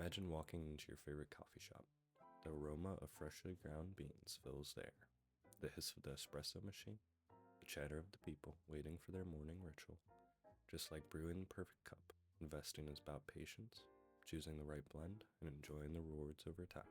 Imagine walking into your favorite coffee shop. The aroma of freshly ground beans fills the air. The hiss of the espresso machine, the chatter of the people waiting for their morning ritual. Just like brewing the perfect cup, investing is about patience, choosing the right blend, and enjoying the rewards over time.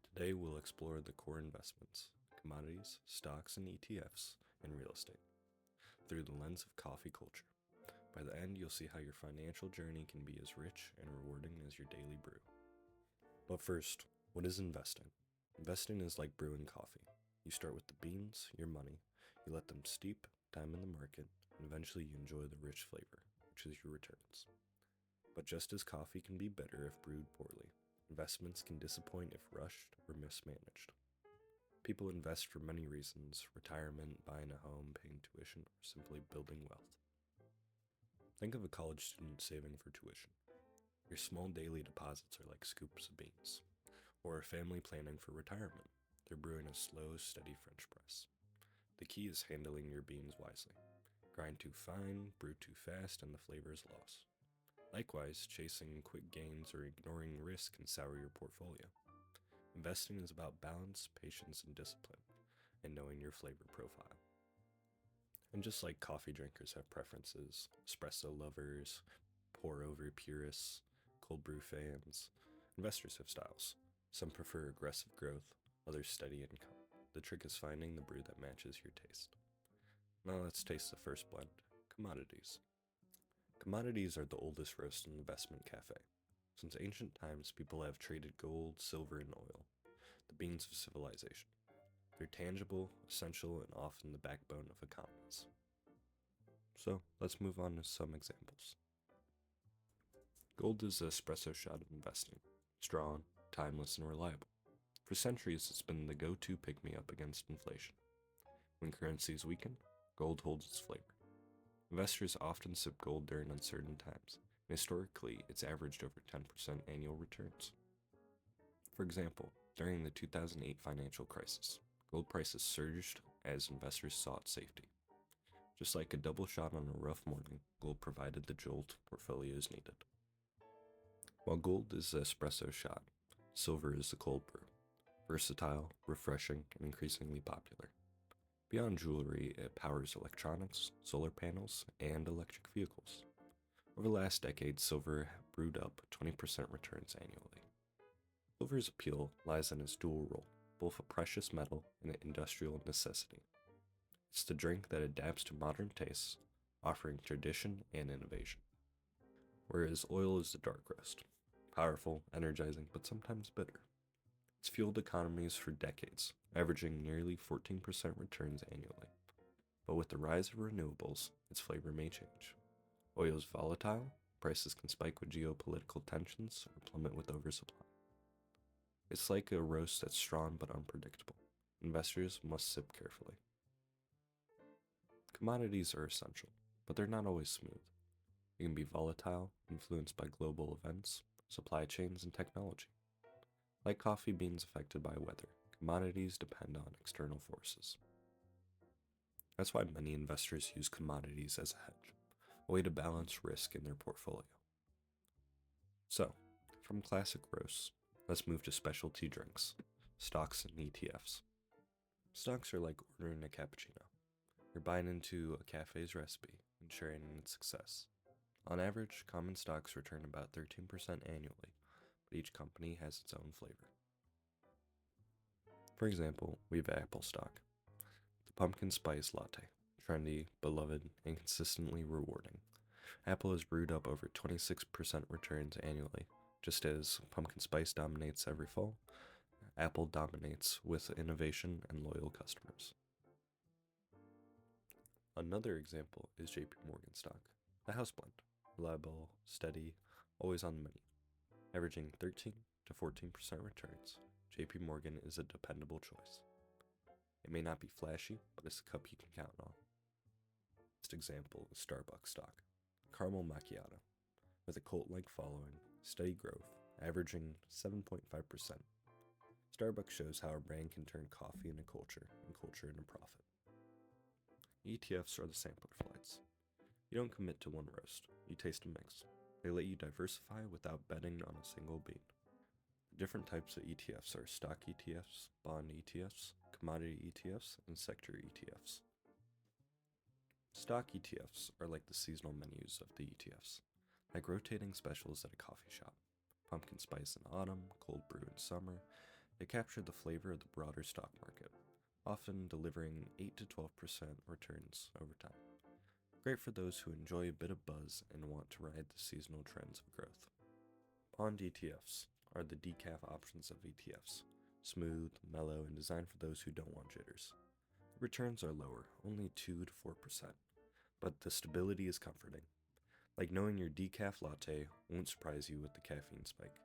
Today we'll explore the core investments, commodities, stocks and ETFs, and real estate, through the lens of coffee culture. By the end, you'll see how your financial journey can be as rich and rewarding as your daily brew. But first, what is investing? Investing is like brewing coffee. You start with the beans, your money, you let them steep, time in the market, and eventually you enjoy the rich flavor, which is your returns. But just as coffee can be bitter if brewed poorly, investments can disappoint if rushed or mismanaged. People invest for many reasons: retirement, buying a home, paying tuition, or simply building wealth. Think of a college student saving for tuition. Your small daily deposits are like scoops of beans. Or a family planning for retirement. They're brewing a slow, steady French press. The key is handling your beans wisely. Grind too fine, brew too fast, and the flavor is lost. Likewise, chasing quick gains or ignoring risk can sour your portfolio. Investing is about balance, patience, and discipline, and knowing your flavor profile. And just like coffee drinkers have preferences, espresso lovers, pour-over purists, cold brew fans, investors have styles. Some prefer aggressive growth, others steady income. The trick is finding the brew that matches your taste. Now let's taste the first blend, commodities. Commodities are the oldest roast and investment cafe. Since ancient times, people have traded gold, silver, and oil, the beans of civilization. They're tangible, essential, and often the backbone of economies. So let's move on to some examples. Gold is the espresso shot of investing, strong, timeless, and reliable. For centuries, it's been the go-to pick-me-up against inflation. When currencies weaken, gold holds its flavor. Investors often sip gold during uncertain times, and historically, it's averaged over 10% annual returns. For example, during the 2008 financial crisis, gold prices surged as investors sought safety. Just like a double shot on a rough morning, gold provided the jolt portfolios needed. While gold is the espresso shot, silver is the cold brew. Versatile, refreshing, and increasingly popular. Beyond jewelry, it powers electronics, solar panels, and electric vehicles. Over the last decade, silver brewed up 20% returns annually. Silver's appeal lies in its dual role, both a precious metal and an industrial necessity. It's the drink that adapts to modern tastes, offering tradition and innovation. Whereas oil is the dark roast, powerful, energizing, but sometimes bitter. It's fueled economies for decades, averaging nearly 14% returns annually. But with the rise of renewables, its flavor may change. Oil is volatile, prices can spike with geopolitical tensions or plummet with oversupply. It's like a roast that's strong but unpredictable. Investors must sip carefully. Commodities are essential, but they're not always smooth. They can be volatile, influenced by global events, supply chains, and technology. Like coffee beans affected by weather, commodities depend on external forces. That's why many investors use commodities as a hedge, a way to balance risk in their portfolio. So, from classic roasts, let's move to specialty drinks, stocks and ETFs. Stocks are like ordering a cappuccino. You're buying into a cafe's recipe and sharing in its success. On average, common stocks return about 13% annually, but each company has its own flavor. For example, we have Apple stock, the pumpkin spice latte, trendy, beloved, and consistently rewarding. Apple has brewed up over 26% returns annually. Just as pumpkin spice dominates every fall, Apple dominates with innovation and loyal customers. Another example is JP Morgan stock, the house blend, reliable, steady, always on the menu. Averaging 13 to 14% returns, JP Morgan is a dependable choice. It may not be flashy, but it's a cup you can count on. Next example is Starbucks stock, caramel macchiato, with a cult-like following, steady growth, averaging 7.5%. Starbucks shows how a brand can turn coffee into culture and culture into profit. ETFs are the sampler flights. You don't commit to one roast, you taste a mix. They let you diversify without betting on a single bean. The different types of ETFs are stock ETFs, bond ETFs, commodity ETFs, and sector ETFs. Stock ETFs are like the seasonal menus of the ETFs, like rotating specials at a coffee shop. Pumpkin spice in autumn, cold brew in summer. They capture the flavor of the broader stock market, often delivering 8 to 12% returns over time. Great for those who enjoy a bit of buzz and want to ride the seasonal trends of growth. Bond ETFs are the decaf options of ETFs, smooth, mellow, and designed for those who don't want jitters. The returns are lower, only 2 to 4%, but the stability is comforting. Like knowing your decaf latte won't surprise you with the caffeine spike.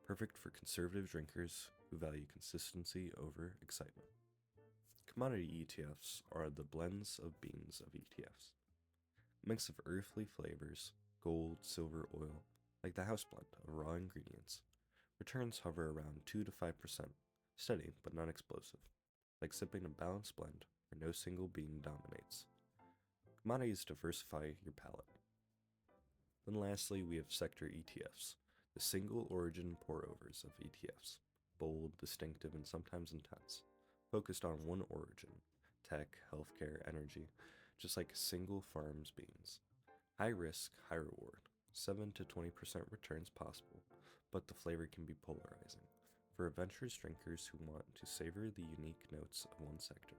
Perfect for conservative drinkers who value consistency over excitement. Commodity ETFs are the blends of beans of ETFs. A mix of earthly flavors, gold, silver, oil, like the house blend of raw ingredients. Returns hover around 2 to 5%, steady but not explosive, like sipping a balanced blend where no single bean dominates. Commodities diversify your palate. Then lastly, we have sector ETFs, the single origin pour-overs of ETFs, bold, distinctive, and sometimes intense, focused on one origin, tech, healthcare, energy, just like a single farm's beans. High risk, high reward, 7 to 20% returns possible, but the flavor can be polarizing, for adventurous drinkers who want to savor the unique notes of one sector.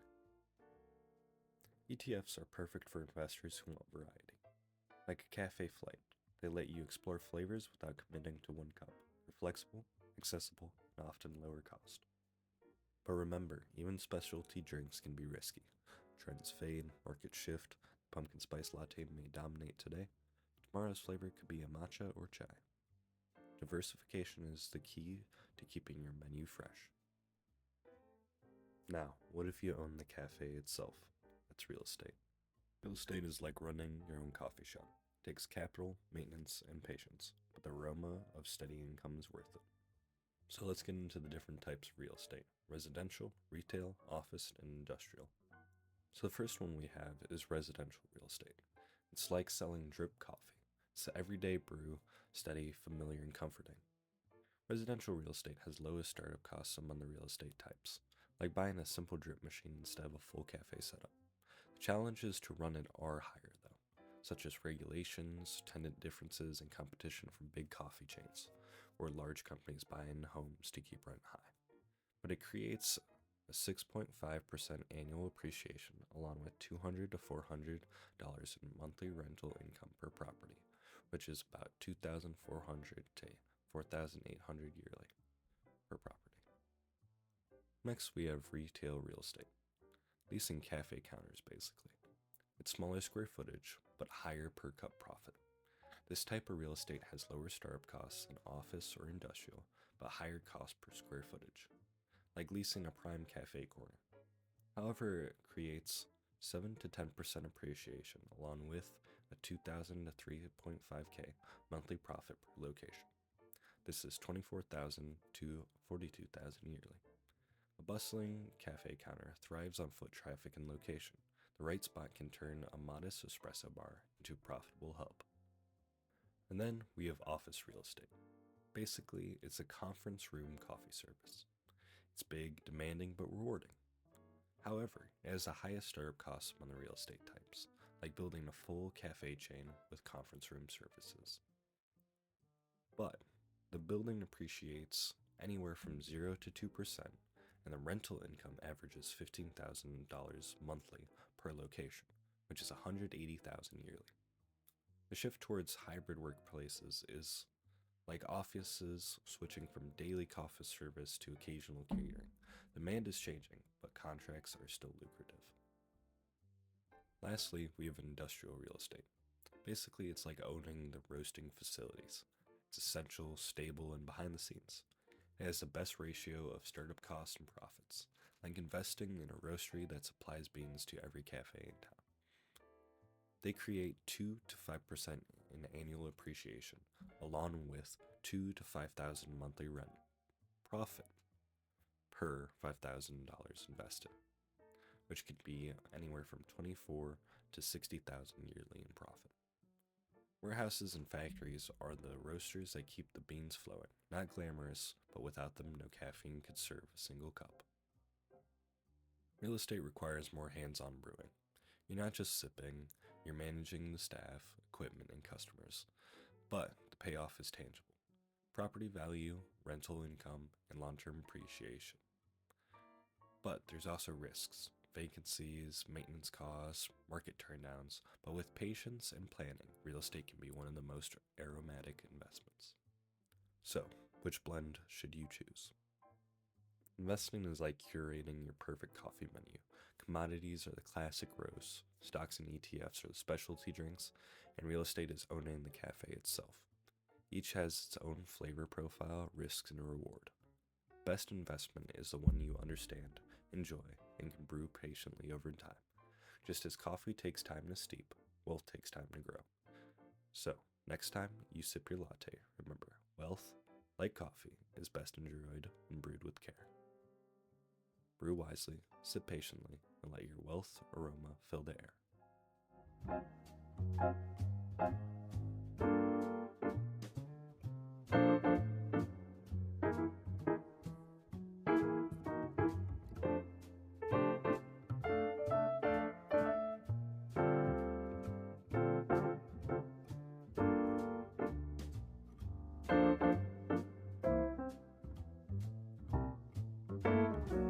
ETFs are perfect for investors who want variety. Like a cafe flight, they let you explore flavors without committing to one cup. They're flexible, accessible, and often lower cost. But remember, even specialty drinks can be risky. Trends fade, markets shift, pumpkin spice latte may dominate today. Tomorrow's flavor could be a matcha or chai. Diversification is the key to keeping your menu fresh. Now, what if you own the cafe itself? That's real estate. Real estate is like running your own coffee shop. It takes capital, maintenance, and patience, but the aroma of steady income is worth it. So let's get into the different types of real estate: residential, retail, office, and industrial. So the first one we have is residential real estate. It's like selling drip coffee. It's the everyday brew, steady, familiar, and comforting. Residential real estate has lowest startup costs among the real estate types, like buying a simple drip machine instead of a full cafe setup. The challenges to run it are higher though, such as regulations, tenant differences, and competition from big coffee chains, or large companies buying homes to keep rent high. But it creates a 6.5% annual appreciation along with $200 to $400 in monthly rental income per property, which is about $2,400 to $4,800 yearly per property. Next, we have retail real estate. Leasing cafe counters, basically. It's smaller square footage, but higher per cup profit. This type of real estate has lower startup costs than office or industrial, but higher cost per square footage, like leasing a prime cafe corner. However, it creates 7 to 10% appreciation, along with a $2,000 to $3.5K monthly profit per location. This is $24,000 to $42,000 yearly. A bustling cafe counter thrives on foot traffic and location. The right spot can turn a modest espresso bar into a profitable hub. And then we have office real estate. Basically, it's a conference room coffee service. It's big, demanding, but rewarding. However, it has the highest startup costs among the real estate types, like building a full cafe chain with conference room services. But the building appreciates anywhere from 0 to 2%, and the rental income averages $15,000 monthly per location, which is $180,000 yearly. The shift towards hybrid workplaces is like offices switching from daily coffee service to occasional catering. Demand is changing, but contracts are still lucrative. Lastly, we have industrial real estate. Basically, it's like owning the roasting facilities. It's essential, stable, and behind the scenes. It has the best ratio of startup costs and profits, like investing in a roastery that supplies beans to every cafe in town. They create 2 to 5% in annual appreciation, along with $2,000 to $5,000 monthly rent profit per $5,000 invested, which could be anywhere from $24,000 to $60,000 yearly in profit. Warehouses and factories are the roasters that keep the beans flowing. Not glamorous, but without them, no caffeine could serve a single cup. Real estate requires more hands-on brewing. You're not just sipping, you're managing the staff, equipment, and customers. But the payoff is tangible. Property value, rental income, and long-term appreciation. But there's also risks. Vacancies, maintenance costs, market turndowns, but with patience and planning, real estate can be one of the most aromatic investments. So, which blend should you choose? Investing is like curating your perfect coffee menu. Commodities are the classic roasts, stocks and ETFs are the specialty drinks, and real estate is owning the cafe itself. Each has its own flavor profile, risks, and reward. Best investment is the one you understand, enjoy, and can brew patiently over time. Just as coffee takes time to steep, wealth takes time to grow. So, next time you sip your latte, remember, wealth, like coffee, is best enjoyed and brewed with care. Brew wisely, sip patiently, and let your wealth aroma fill the air.